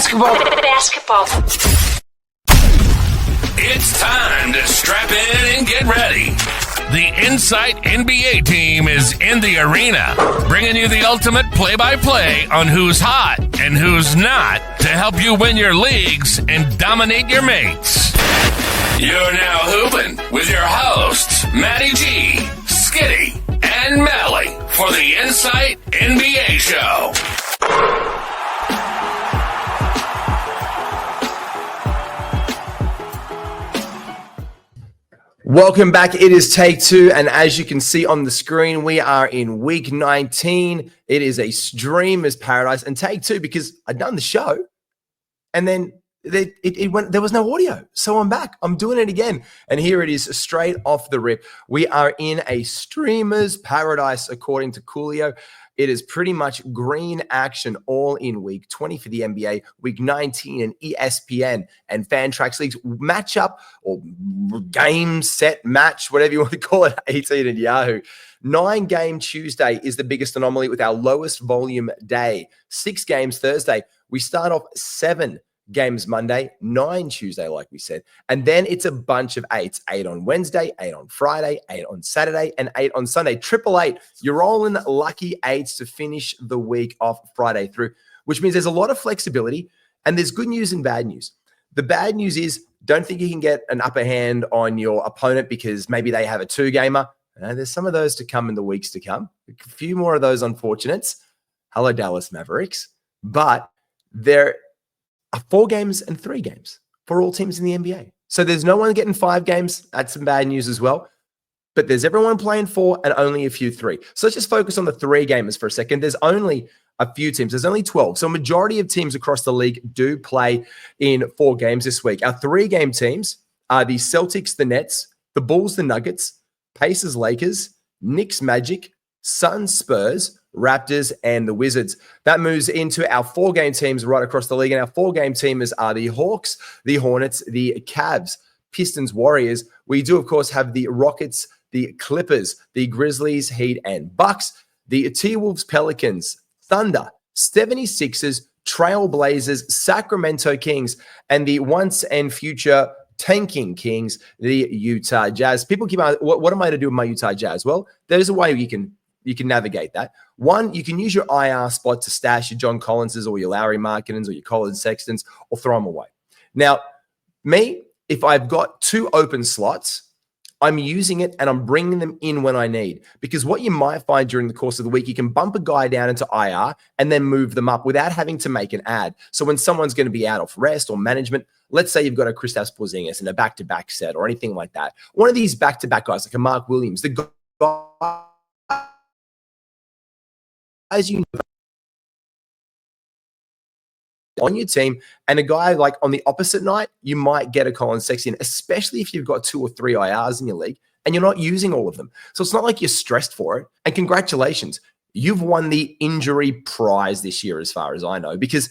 Basketball. It's time to strap in and get ready. The Insight NBA team is in the arena, bringing you the ultimate play-by-play on who's hot and who's not to help you win your leagues and dominate your mates. You're now hooping with your hosts, Matty G, Skitty, and Melly for the Insight NBA show. Welcome back. It is take two, and as you can see on the screen, we are in week 19. It is a streamer's paradise, and take two because I'd done the show, and then it went. There was no audio, so I'm back. I'm doing it again, and here it is, straight off the rip. We are in a streamer's paradise, according to Coolio. It is pretty much green action all in week 20 for the NBA, week 19 in ESPN and Fantrax leagues matchup or game set match, whatever you want to call it, 18 and Yahoo. 9-game Tuesday is the biggest anomaly with our lowest volume day. 6 games Thursday. We start off 7 games Monday, 9 Tuesday, like we said. And then it's a bunch of 8s. 8 on Wednesday, 8 on Friday, 8 on Saturday, and 8 on Sunday. 888. You're rolling lucky 8s to finish the week off Friday through, which means there's a lot of flexibility, and there's good news and bad news. The bad news is don't think you can get an upper hand on your opponent because maybe they have a 2-gamer. There's some of those to come in the weeks to come. A few more of those unfortunates. Hello, Dallas Mavericks. But there are 4 games and 3 games for all teams in the NBA. So there's no one getting 5 games. That's some bad news as well. But there's everyone playing 4 and only a few 3. So let's just focus on the 3 gamers for a second. There's only a few teams. There's only 12. So a majority of teams across the league do play in 4 games this week. Our 3-game teams are the Celtics, the Nets, the Bulls, the Nuggets, Pacers, Lakers, Knicks, Magic, Suns, Spurs, Raptors, and the Wizards. That moves into our 4-game teams right across the league. And our 4-game teamers are the Hawks, the Hornets, the Cavs, Pistons, Warriors. We do, of course, have the Rockets, the Clippers, the Grizzlies, Heat, and Bucks, the T-Wolves, Pelicans, Thunder, 76ers, Trailblazers, Sacramento Kings, and the once and future tanking Kings, the Utah Jazz. People keep asking, what am I to do with my Utah Jazz? Well, there's a way you can navigate that. One, you can use your IR spot to stash your John Collinses or your Lowry Markkanens or your Colin Sextons or throw them away. Now, me, if I've got 2 open slots, I'm using it and I'm bringing them in when I need. Because what you might find during the course of the week, you can bump a guy down into IR and then move them up without having to make an ad. So when someone's going to be out of rest or management, let's say you've got a Kristaps Porzingis in a back-to-back set or anything like that. One of these back-to-back guys like a Mark Williams, the guy, as you know, on your team, and a guy like on the opposite night, you might get a Colin Sexton, especially if you've got 2 or 3 IRs in your league and you're not using all of them. So it's not like you're stressed for it. And congratulations, you've won the injury prize this year, as far as I know, because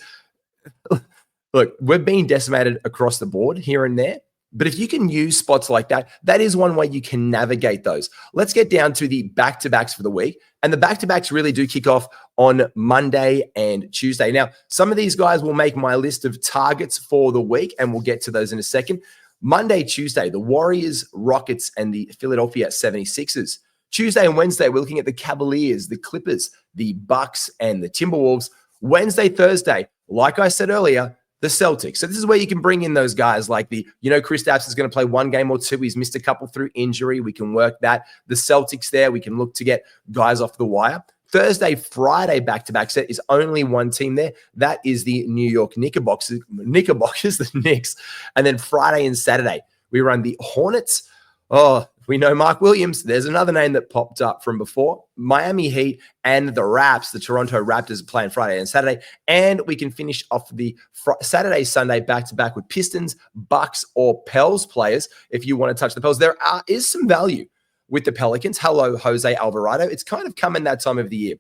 look, we're being decimated across the board here and there. But if you can use spots like that, that is one way you can navigate those. Let's get down to the back-to-backs for the week. And the back-to-backs really do kick off on Monday and Tuesday. Now, some of these guys will make my list of targets for the week, and we'll get to those in a second. Monday, Tuesday, the Warriors, Rockets, and the Philadelphia 76ers. Tuesday and Wednesday, we're looking at the Cavaliers, the Clippers, the Bucks, and the Timberwolves. Wednesday, Thursday, like I said earlier, the Celtics. So this is where you can bring in those guys like Kristaps is going to play 1 game or 2. He's missed a couple through injury. We can work that. The Celtics there, we can look to get guys off the wire. Thursday, Friday back-to-back set is only 1 team there. That is the New York Knickerbockers, the Knicks. And then Friday and Saturday, we run the Hornets. Oh, we know Mark Williams. There's another name that popped up from before. Miami Heat and the Raps, the Toronto Raptors, are playing Friday and Saturday. And we can finish off the Saturday, Sunday back-to-back with Pistons, Bucks, or Pels players if you want to touch the Pels. There is some value with the Pelicans. Hello, Jose Alvarado. It's kind of coming that time of the year.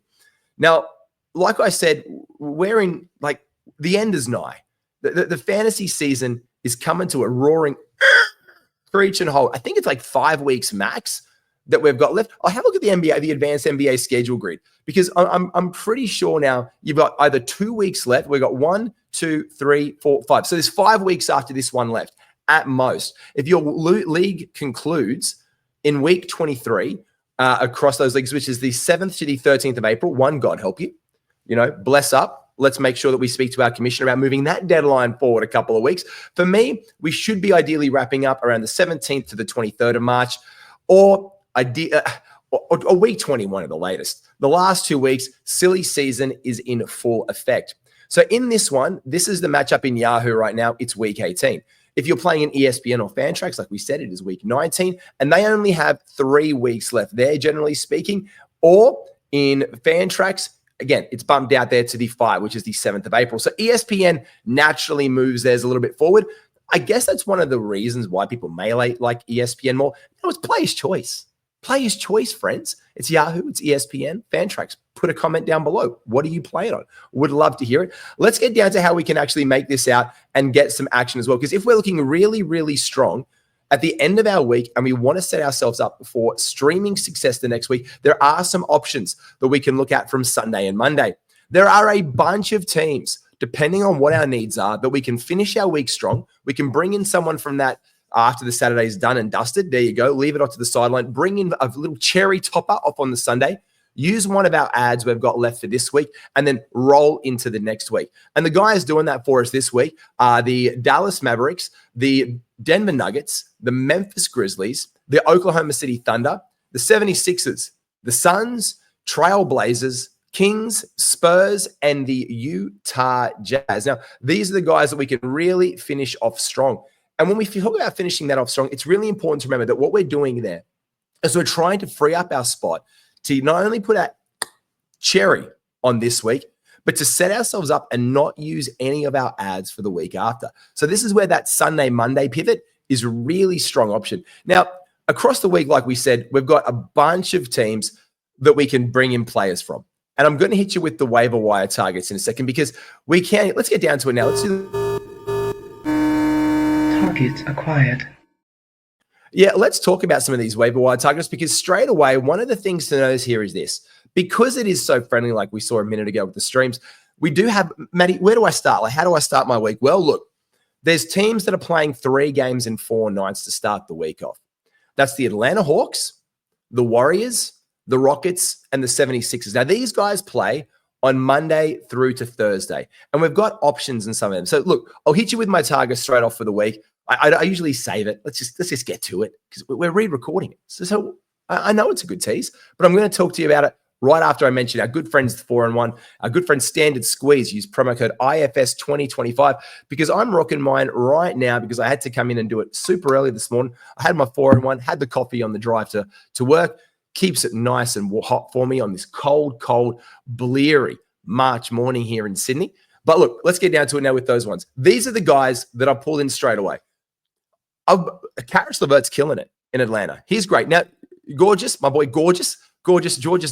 Now, like I said, we're in, the end is nigh. The fantasy season is coming to a roaring screech and hold. I think it's 5 weeks max. that we've got left. I'll have a look at the NBA, the advanced NBA schedule grid, because I'm pretty sure now you've got either 2 weeks left. We've got 1, 2, 3, 4, 5. So there's 5 weeks after this one left at most. If your league concludes in week 23 across those leagues, which is the 7th to the 13th of April, God help you, bless up. Let's make sure that we speak to our commissioner about moving that deadline forward a couple of weeks. For me, we should be ideally wrapping up around the 17th to the 23rd of March, or week 21 at the latest. The last 2 weeks, silly season is in full effect. So in this one, this is the matchup in Yahoo right now. It's week 18. If you're playing in ESPN or Fantrax, like we said, it is week 19, and they only have 3 weeks left there, generally speaking. Or in Fantrax, again, it's bumped out there to the 5, which is the 7th of April. So ESPN naturally moves theirs a little bit forward. I guess that's one of the reasons why people may like ESPN more. It's player's choice. Player's choice, friends. It's Yahoo, it's ESPN, Fantrax. Put a comment down below. What are you playing on? Would love to hear it. Let's get down to how we can actually make this out and get some action as well. Because if we're looking really, really strong at the end of our week and we want to set ourselves up for streaming success the next week, there are some options that we can look at from Sunday and Monday. There are a bunch of teams, depending on what our needs are, that we can finish our week strong. We can bring in someone from that after the Saturday is done and dusted. There you go. Leave it off to the sideline. Bring in a little cherry topper off on the Sunday. Use one of our ads we've got left for this week and then roll into the next week. And the guys doing that for us this week are the Dallas Mavericks, the Denver Nuggets, the Memphis Grizzlies, the Oklahoma City Thunder, the 76ers, the Suns, Trailblazers, Kings, Spurs, and the Utah Jazz. Now, these are the guys that we can really finish off strong. And when we talk about finishing that off strong, it's really important to remember that what we're doing there is we're trying to free up our spot to not only put a cherry on this week, but to set ourselves up and not use any of our ads for the week after. So this is where that Sunday, Monday pivot is a really strong option. Now, across the week, like we said, we've got a bunch of teams that we can bring in players from. And I'm going to hit you with the waiver wire targets in a second because let's get down to it now. Let's do targets acquired. Yeah, let's talk about some of these waiver wire targets because straight away, one of the things to notice here is this. Because it is so friendly, like we saw a minute ago with the streams, we do have, Matty, where do I start? Like, how do I start my week? Well, look, there's teams that are playing 3 games in 4 nights to start the week off. That's the Atlanta Hawks, the Warriors, the Rockets, and the 76ers. Now, these guys play on Monday through to Thursday, and we've got options in some of them. So, look, I'll hit you with my targets straight off for the week. I usually save it. Let's just get to it because we're re-recording it. So I know it's a good tease, but I'm going to talk to you about it right after I mention our good friends 4-1, our good friend Standard Squeeze. Use promo code IFS2025 because I'm rocking mine right now because I had to come in and do it super early this morning. I had my 4-1, had the coffee on the drive to work. Keeps it nice and hot for me on this cold, bleary March morning here in Sydney. But look, let's get down to it now with those ones. These are the guys that I pulled in straight away. Karis LeVert's killing it in Atlanta. He's great. Now, my boy Georges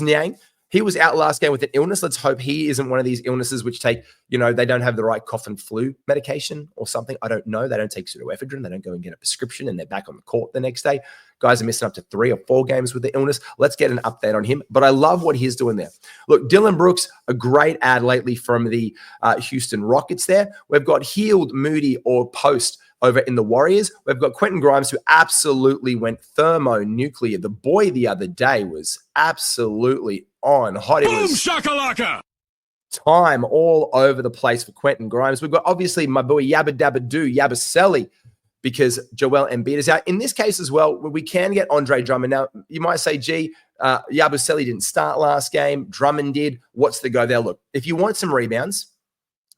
Niang, he was out last game with an illness. Let's hope he isn't one of these illnesses which take, they don't have the right cough and flu medication or something. I don't know. They don't take pseudoephedrine. They don't go and get a prescription and they're back on the court the next day. Guys are missing up to 3 or 4 games with the illness. Let's get an update on him. But I love what he's doing there. Look, Dylan Brooks, a great ad lately from the Houston Rockets there. We've got Healed, Moody, or Post over in the Warriors. We've got Quentin Grimes, who absolutely went thermonuclear. The boy the other day was absolutely on hot. Boom shakalaka! Time all over the place for Quentin Grimes. We've got obviously my boy Yabba Dabba Doo, Yabusele, because Joel Embiid is out. In this case as well, we can get Andre Drummond. Now, you might say, gee, Yabusele didn't start last game. Drummond did. What's the go there? Look, if you want some rebounds,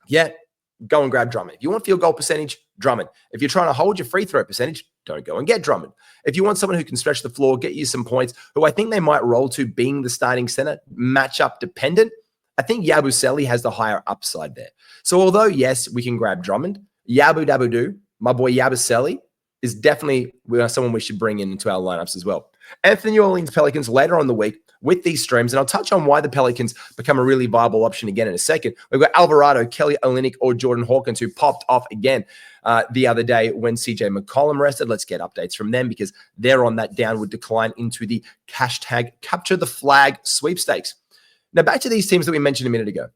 go and grab Drummond. If you want field goal percentage, Drummond. If you're trying to hold your free throw percentage, don't go and get Drummond. If you want someone who can stretch the floor, get you some points, who I think they might roll to being the starting center, matchup dependent, I think Yabusele has the higher upside there. So although, yes, we can grab Drummond, Yabu Dabu Doo, my boy Yabusele is definitely someone we should bring into our lineups as well. And for the New Orleans Pelicans, later on in the week, with these streams. And I'll touch on why the Pelicans become a really viable option again in a second. We've got Alvarado, Kelly Olynyk, or Jordan Hawkins, who popped off again the other day when CJ McCollum rested. Let's get updates from them because they're on that downward decline into the hashtag capture the flag sweepstakes. Now, back to these teams that we mentioned a minute ago.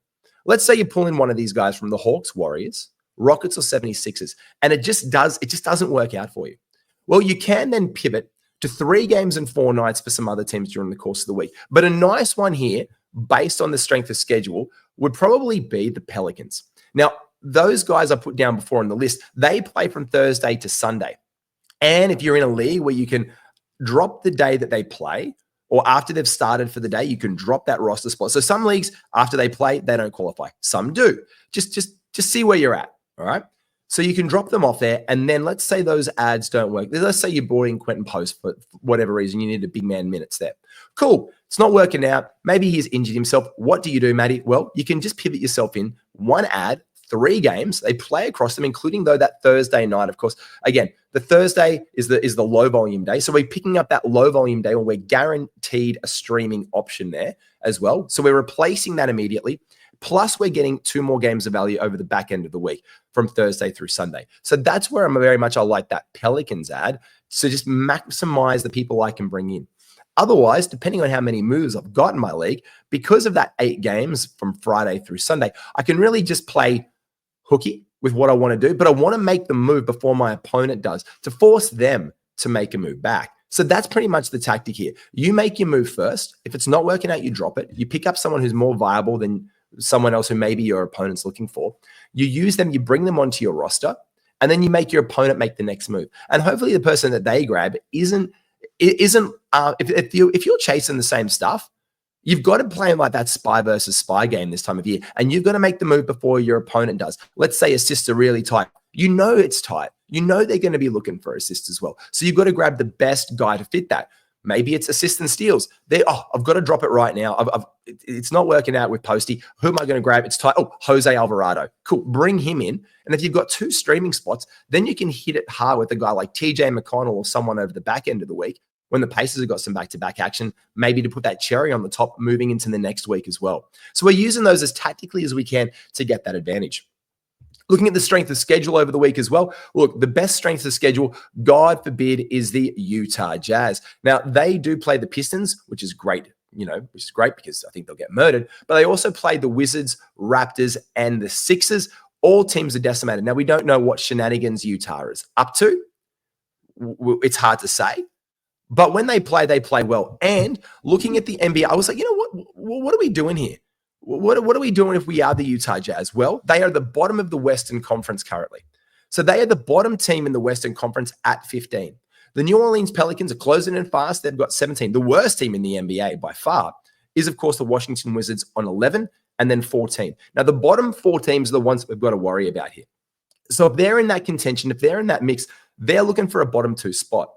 Let's say you pull in one of these guys from the Hawks, Warriors, Rockets, or 76ers, and it just doesn't work out for you. Well, you can then pivot to 3 games and 4 nights for some other teams during the course of the week. But a nice one here, based on the strength of schedule, would probably be the Pelicans. Now, those guys I put down before on the list, they play from Thursday to Sunday. And if you're in a league where you can drop the day that they play, or after they've started for the day, you can drop that roster spot. So some leagues, after they play, they don't qualify. Some do. Just see where you're at, all right? So you can drop them off there, and then let's say those ads don't work. Let's say you brought in Quentin Post for whatever reason. You needed big man minutes there. Cool. It's not working out. Maybe he's injured himself. What do you do, Matty? Well, you can just pivot yourself in. 1 ad, 3 games. They play across them, including, though, that Thursday night. Of course, again, the Thursday is the low volume day. So we're picking up that low volume day, or we're guaranteed a streaming option there as well. So we're replacing that immediately. Plus, we're getting 2 more games of value over the back end of the week from Thursday through Sunday. So that's where I like that Pelicans ad. So just maximize the people I can bring in. Otherwise, depending on how many moves I've got in my league, because of that 8 games from Friday through Sunday, I can really just play hooky with what I want to do, but I want to make the move before my opponent does to force them to make a move back. So that's pretty much the tactic here. You make your move first. If it's not working out, you drop it. You pick up someone who's more viable than someone else who maybe your opponent's looking for. You use them, you bring them onto your roster, and then you make your opponent make the next move. And hopefully the person that they grab isn't if you're chasing the same stuff, you've got to play like that spy versus spy game this time of year, and you've got to make the move before your opponent does. Let's say assists are really tight. You know it's tight. You know they're going to be looking for assists as well. So you've got to grab the best guy to fit that. Maybe it's assists and steals. I've got to drop it right now. It's not working out with Posty. Who am I going to grab? It's tight. Oh, Jose Alvarado. Cool. Bring him in. And if you've got 2 streaming spots, then you can hit it hard with a guy like TJ McConnell or someone over the back end of the week when the Pacers have got some back-to-back action, maybe to put that cherry on the top moving into the next week as well. So we're using those as tactically as we can to get that advantage. Looking at the strength of schedule over the week as well. Look, the best strength of schedule, God forbid, is the Utah Jazz. Now, they do play the Pistons, which is great, which is great because I think they'll get murdered. But they also play the Wizards, Raptors, and the Sixers. All teams are decimated. Now, we don't know what shenanigans Utah is up to. It's hard to say. But when they play well. And looking at the NBA, I was like, what are we doing here? What are we doing if we are the Utah Jazz? Well, they are the bottom of the Western Conference currently. So they are the bottom team in the Western Conference at 15. The New Orleans Pelicans are closing in fast. They've got 17. The worst team in the NBA by far is, of course, the Washington Wizards on 11 and then 14. Now, the bottom 4 teams are the ones we've got to worry about here. So if they're in that contention, if they're in that mix, they're looking for a bottom 2 spot.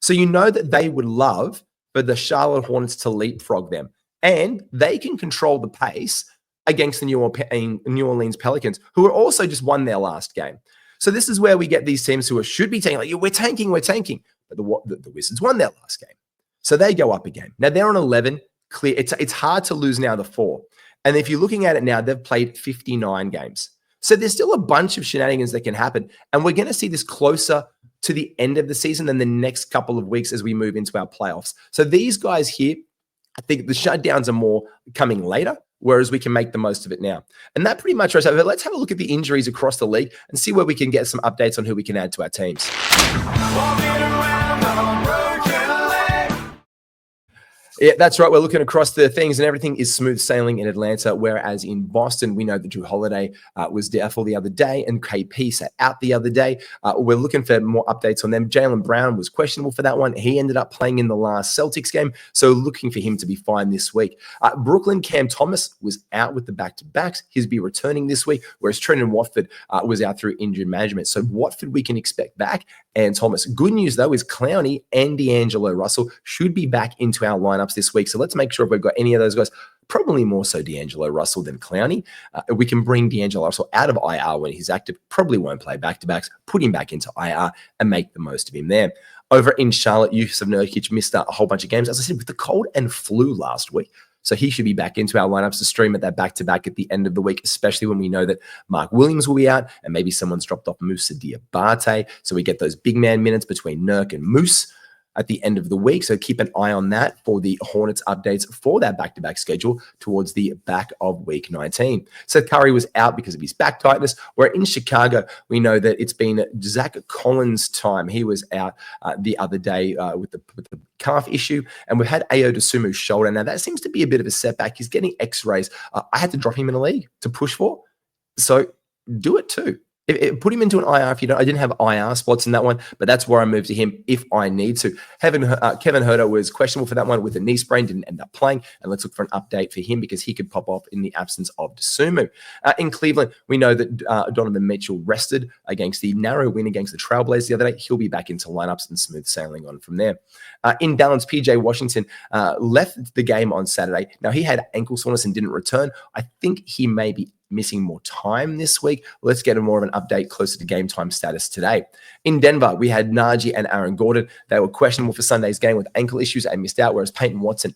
So you know that they would love for the Charlotte Hornets to leapfrog them. And they can control the pace against the New Orleans Pelicans, who are also just won their last game. So this is where we get these teams who should be tanking, like, we're tanking. But the Wizards won their last game. So they go up a game. Now they're on 11. Clear. It's hard to lose now the 4. And if you're looking at it now, they've played 59 games. So there's still a bunch of shenanigans that can happen. And we're going to see this closer to the end of the season than the next couple of weeks as we move into our playoffs. So these guys here, I think the shutdowns are more coming later, whereas we can make the most of it now. And that pretty much, let's have a look at the injuries across the league and see where we can get some updates on who we can add to our teams. Yeah, that's right. We're looking across the things and everything is smooth sailing in Atlanta, whereas in Boston, we know that Drew Holiday was doubtful the other day and KP sat out the other day. We're looking for more updates on them. Jaylen Brown was questionable for that one. He ended up playing in the last Celtics game, so looking for him to be fine this week. Brooklyn, Cam Thomas was out with the back-to-backs. He'll be returning this week, whereas Trenton Watford was out through injured management. So Watford we can expect back, and Thomas. Good news, though, is Clowney and D'Angelo Russell should be back into our lineups this week. So let's make sure if we've got any of those guys, probably more so D'Angelo Russell than Clowney. We can bring D'Angelo Russell out of IR when he's active, probably won't play back-to-backs, put him back into IR and make the most of him there. Over in Charlotte, Yusuf Nurkic missed a whole bunch of games, as I said, with the cold and flu last week. So he should be back into our lineups to stream at that back-to-back at the end of the week, especially when we know that Mark Williams will be out and maybe someone's dropped off Moussa Diabate. So we get those big man minutes between Nurk and Moose at the end of the week. So keep an eye on that for the Hornets updates for that back-to-back schedule towards the back of week 19. Seth Curry was out because of his back tightness. Where in Chicago, we know that it's been Zach Collins' time. He was out the other day with the calf issue, and we've had Ayo Dosunmu's shoulder. Now, that seems to be a bit of a setback. He's getting x-rays. I had to drop him in a league to push for. So do it too. Put him into an IR if you don't. I didn't have IR spots in that one, but that's where I moved to him if I need to. Kevin Huerter was questionable for that one with a knee sprain, didn't end up playing, and let's look for an update for him because he could pop off in the absence of Dosunmu. In Cleveland, we know that Donovan Mitchell rested against the narrow win against the Trailblazers the other day. He'll be back into lineups and smooth sailing on from there. In Dallas, PJ Washington left the game on Saturday. Now, he had ankle soreness and didn't return. I think he may be missing more time this week. Let's get more of an update closer to game time status today. In Denver, we had Najee and Aaron Gordon. They were questionable for Sunday's game with ankle issues and missed out, whereas Peyton Watson,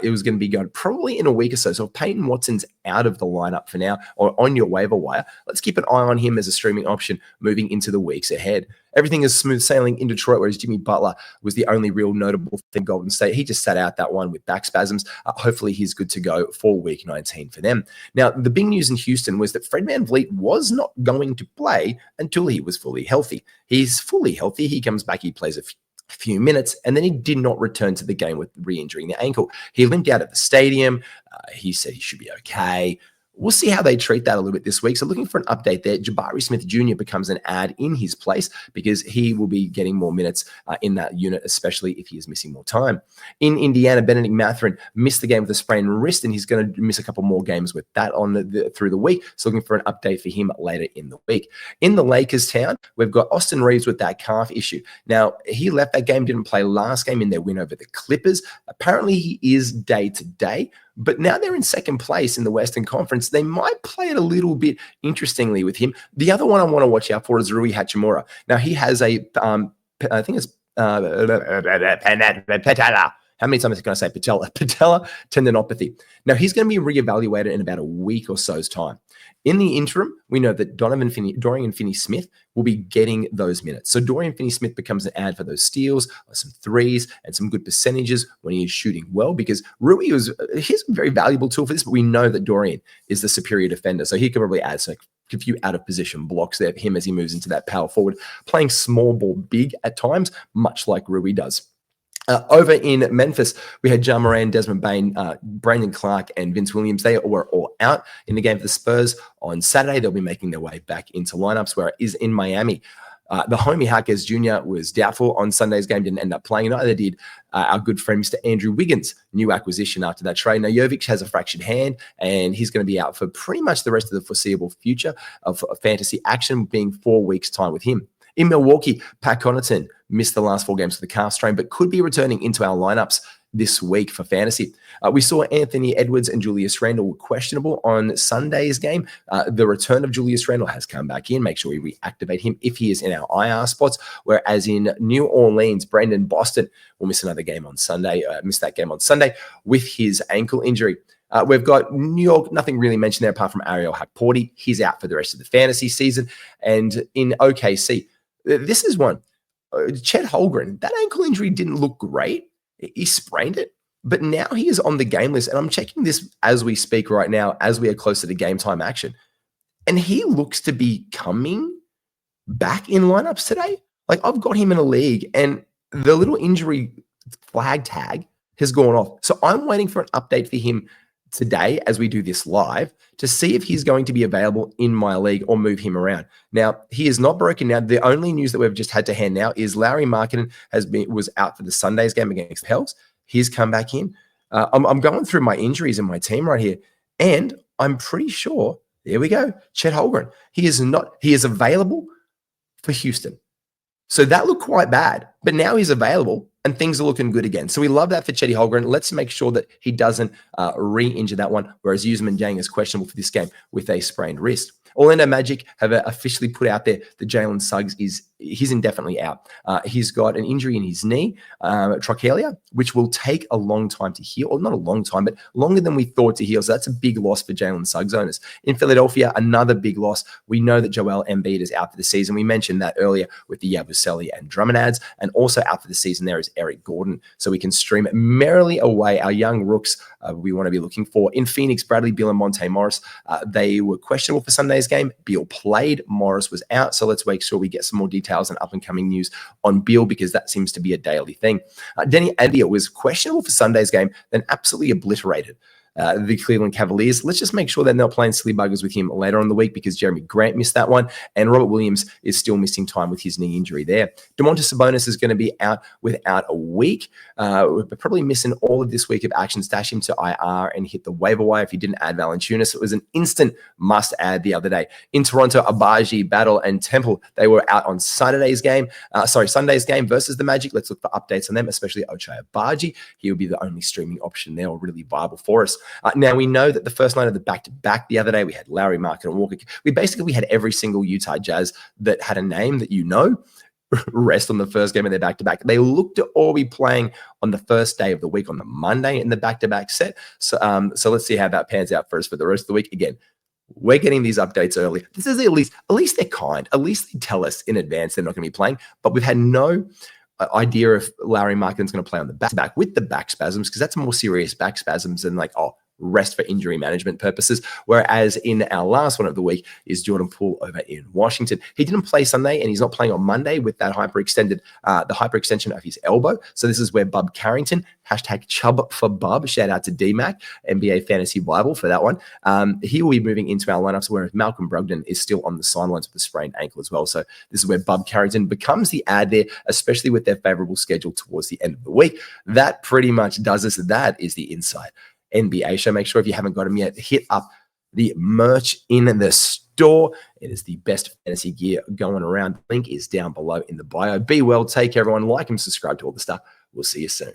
it was going to be going probably in a week or so. So if Peyton Watson's out of the lineup for now or on your waiver wire, let's keep an eye on him as a streaming option moving into the weeks ahead. Everything is smooth sailing in Detroit, whereas Jimmy Butler was the only real notable thing in Golden State. He just sat out that one with back spasms. Hopefully he's good to go for week 19 for them. Now, the big news in Houston was that Fred VanVleet was not going to play until he was fully healthy. He's fully healthy. He comes back, he plays a few minutes, and then he did not return to the game with re-injuring the ankle. He limped out at the stadium. He said he should be okay. We'll see how they treat that a little bit this week. So looking for an update there. Jabari Smith Jr. becomes an ad in his place because he will be getting more minutes in that unit, especially if he is missing more time. In Indiana, Benedict Mathurin missed the game with a sprained wrist, and he's going to miss a couple more games with that on through the week. So looking for an update for him later in the week. In the Lakers town, we've got Austin Reeves with that calf issue. Now, he left that game, didn't play last game in their win over the Clippers. Apparently, he is day-to-day. But now they're in second place in the Western Conference. They might play it a little bit interestingly with him. The other one I want to watch out for is Rui Hachimura. Now, he has I think it's patella. How many times can I say patella? Patella tendinopathy. Now, he's going to be reevaluated in about a week or so's time. In the interim, we know that Dorian Finney-Smith will be getting those minutes. So Dorian Finney-Smith becomes an ad for those steals, some threes, and some good percentages when he is shooting well, because Rui he's a very valuable tool for this, but we know that Dorian is the superior defender. So he can probably add a few out-of-position blocks there for him as he moves into that power forward, playing small ball big at times, much like Rui does. Over in Memphis, we had Ja Morant, Desmond Bane, Brandon Clark, and Vince Williams. They were all out in the game for the Spurs on Saturday. They'll be making their way back into lineups, where it is in Miami. The homie Harkes Jr. was doubtful on Sunday's game, didn't end up playing. Neither did our good friend Mr. Andrew Wiggins, new acquisition after that trade. Now, Jovic has a fractured hand, and he's going to be out for pretty much the rest of the foreseeable future of fantasy action, being 4 weeks' time with him. In Milwaukee, Pat Connaughton missed the last 4 games for the calf strain, but could be returning into our lineups this week for fantasy. We saw Anthony Edwards and Julius Randle were questionable on Sunday's game. The return of Julius Randle has come back in. Make sure we reactivate him if he is in our IR spots. Whereas in New Orleans, Brandon Boston will miss another game on Sunday. Missed that game on Sunday with his ankle injury. We've got New York, nothing really mentioned there apart from Ariel Hakporti. He's out for the rest of the fantasy season. And in OKC, this is one. Chet Holmgren, that ankle injury didn't look great. He sprained it, but now he is on the game list. And I'm checking this as we speak right now, as we are closer to game time action. And he looks to be coming back in lineups today. Like, I've got him in a league, and the little injury flag tag has gone off. So I'm waiting for an update for him today as we do this live to see if he's going to be available in my league or move him around. Now, he is not broken now. The only news that we've just had to hand now is Larry Markkinen was out for the Sunday's game against the Pels. He's come back in. I'm going through my injuries in my team right here, and I'm pretty sure, there we go, Chet Holmgren. He is available for Houston. So that looked quite bad, but now he's available and things are looking good again. So we love that for Chetty Holmgren. Let's make sure that he doesn't re-injure that one, whereas Usman Yang is questionable for this game with a sprained wrist. Orlando Magic have officially put out there that Jalen Suggs is he's indefinitely out. He's got an injury in his knee, trochanter, which will take a long time to heal, or not a long time, but longer than we thought to heal. So that's a big loss for Jalen Suggs owners. In Philadelphia, another big loss. We know that Joel Embiid is out for the season. We mentioned that earlier with the Yabusele and Drummond ads, and also out for the season there is Eric Gordon. So we can stream merrily away our young rooks we want to be looking for. In Phoenix, Bradley Beal and Monte Morris, they were questionable for Sunday's game. Beal played, Morris was out. So let's make sure we get some more details and up-and-coming news on Beal, because that seems to be a daily thing. Denny Avdia was questionable for Sunday's game, then absolutely obliterated the Cleveland Cavaliers. Let's just make sure they're not playing silly buggers with him later on in the week, because Jeremy Grant missed that one, and Robert Williams is still missing time with his knee injury there. Domantas Sabonis is going to be out without a week. We're probably missing all of this week of action. Stash him to IR and hit the waiver wire if you didn't add Valanciunas. It was an instant must add the other day. In Toronto, Abaji, Battle, and Temple, they were out on Sunday's game versus the Magic. Let's look for updates on them, especially Ochai Abaji. He will be the only streaming option there, or really viable for us. Now, we know that the first night of the back-to-back the other day, we had Lowry, Market, and Walker. We had every single Utah Jazz that had a name that you know rest on the first game of their back-to-back. They look to all be playing on the first day of the week, on the Monday in the back-to-back set. So let's see how that pans out for us for the rest of the week. Again, we're getting these updates early. This is at least they're kind. At least they tell us in advance they're not going to be playing. But we've had no idea if Larry Markkinen's going to play on the back with the back spasms, because that's more serious back spasms than rest for injury management purposes. Whereas in our last one of the week is Jordan Poole over in Washington. He didn't play Sunday, and he's not playing on Monday with that hyperextension of his elbow. So this is where Bub Carrington, #Chubb for Bub, shout out to DMAC, NBA Fantasy Bible for that one. He will be moving into our lineups, whereas Malcolm Brogdon is still on the sidelines with a sprained ankle as well. So this is where Bub Carrington becomes the ad there, especially with their favorable schedule towards the end of the week. That pretty much does us. That is the Inside NBA show. Make sure if you haven't got them yet, hit up the merch in the store. It is the best fantasy gear going around. Link is down below in the bio. Be well. Take care, everyone. Like and subscribe to all the stuff. We'll see you soon.